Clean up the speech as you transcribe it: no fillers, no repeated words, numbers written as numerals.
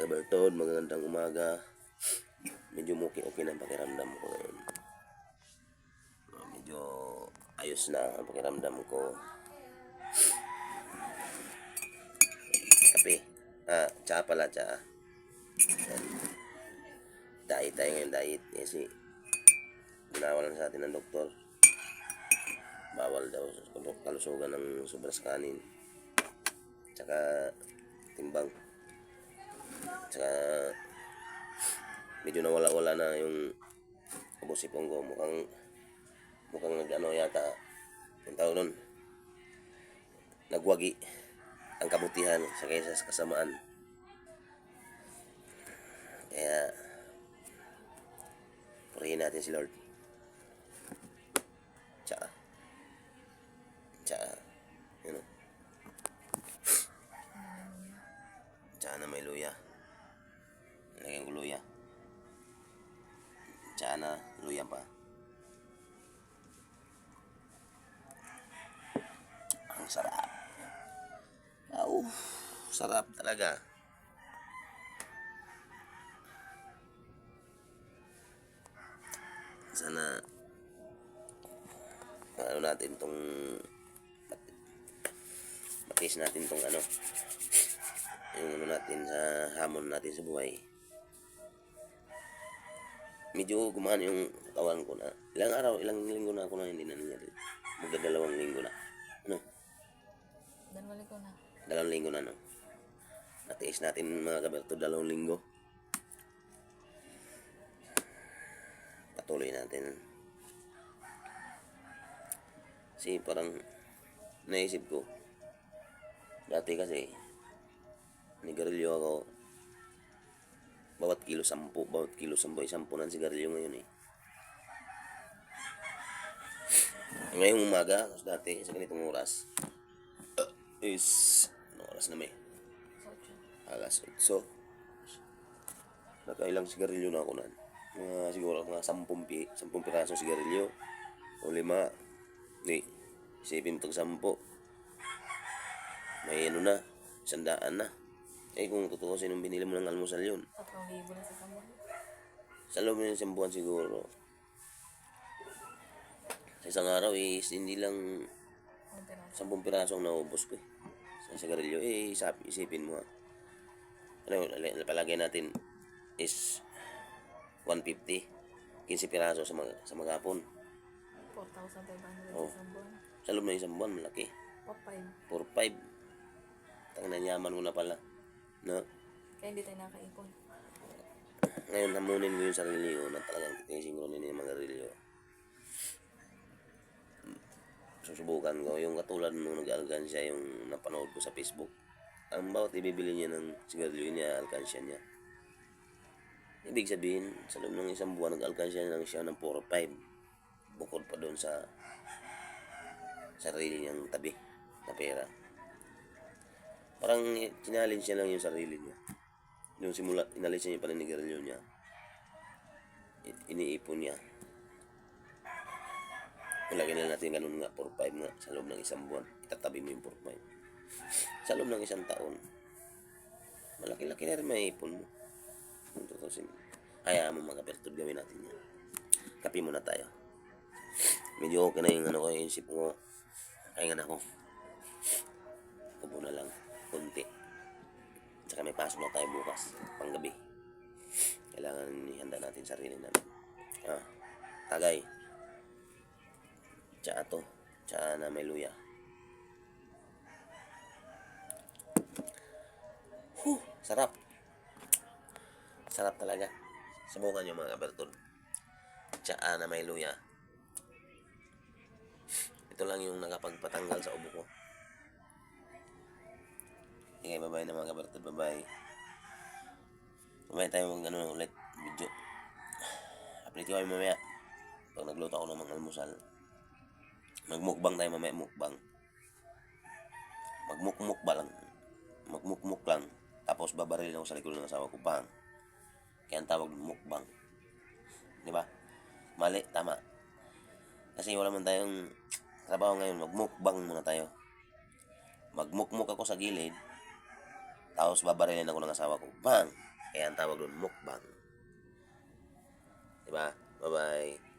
mga kabertod, magandang umaga. Medyo okay na ang pakiramdam ko ngayon. Medyo ayos na ang pakiramdam ko. Kape. Tsaa pala, tsaa. Diet tayo ngayon, diet. Kasi binawalan sa atin ng doktor. Bawal daw kalusugan ng sobras kanin. Tsaka timbang. Tsaka medyo nawala-wala na yung ubos-ipong ko. Mukhang nag-ano yata yung tao nun, nagwagi ang kabutihan sa kaysa sa kasamaan. Kaya purihin natin si Lord. Tsaa yun o. Tsaa na may luya. Lagyan ko luya. Tsaa na luya pa. Ang sarap. Sarap talaga. Sana natin tong matis natin tong yung natin sa hamon natin sa buhay. Medyo gumaan yung katawan ko na. Ilang linggo na ako na hindi nangyari. Magdadalawang linggo na. Dalawang linggo na, no? Natiis natin mga kaberto, 2 linggo. Patuloy natin. Kasi parang naisip ko, dati kasi nigarilyo ako bawat kilo 10, 10 ng sigarilyo ngayon eh. Ngayong umaga, dati sa ganitong oras is oras na may alas 8. Nakailang sigarilyo na ako na. Siguro mga 10 pirasong sigarilyo o 5. Isipin itong 10. May na, 100 na. Kung totoo sinong binili mo ng almusal yun. 3,000 na sa sambuan. Sa loob ng 1 buwan siguro. Sa isang araw is hindi lang 10 pirasong naubos ko eh. Sa sigarilyo isipin mo palagay natin is 150, 15 piraso sa maghapon. 4,500 sa sambuan. Sa loob ng 1 buwan malaki. 4,500. Nanyaman ko na pala, no? Kaya hindi tayo nakaipon. Ngayon hamunin ko yung sarili ko na talagang titiisin ko rin yung mga garilyo. Susubukan ko yung katulad nung nag-alkansya yung napanood ko sa Facebook. Ang bawat ibibili niya ng sigarilyo niya, alkansya niya. Ibig sabihin, sa loob ng 1 buwan, nag-alkansya lang siya ng 4,500. Bukod pa doon sa sarili niyang tabi na pera. Parang challenge niya lang yung sarili niya. Yung simula, inalis niya yung paninigarilyo niya. Iniipon niya. Ilagay na natin ganun nga, 4,500 nga sa loob ng 1 buwan. Itatabi mo yung 4,500. Sa loob ng 1 taon, malaki-laki na rin maipon mo. Kung tutusin, hayaan mo mga kabertod, gawin natin yan. Kapi muna tayo. Medyo okay na yung ko, yung isip ko. Kaya nga ako. Ubo na lang. Kunti. Tsaka may pasok na tayo bukas. Panggabi. Kailangan ihanda natin sarili namin. Tagay. Tsaa to. Tsaa na may luya. Sarap. Sarap talaga. Subukan nyo mga kabertol. Tsaa na may luya. Ito lang yung nakapagpatanggal sa ubo ko. Okay, bye-bye na mga kabertol. Bye-bye. Bye-bye tayo ulit video. Update ko kayo mamaya. Pag nagluto ako ng mga almusal. Magmukbang tayo mamaya. Magmukmuk lang. Tapos babaril ako sa likod ng asawa ko. Bang. Kaya ang tawag mukbang. Diba? Mali, tama. Kasi wala man tayong trabaho ngayon. Magmukbang muna tayo. Magmukmuk ako sa gilid. Tapos babarilin ako ng asawa ko. Bang! Kaya ang tawag doon, mukbang. Diba? Bye-bye.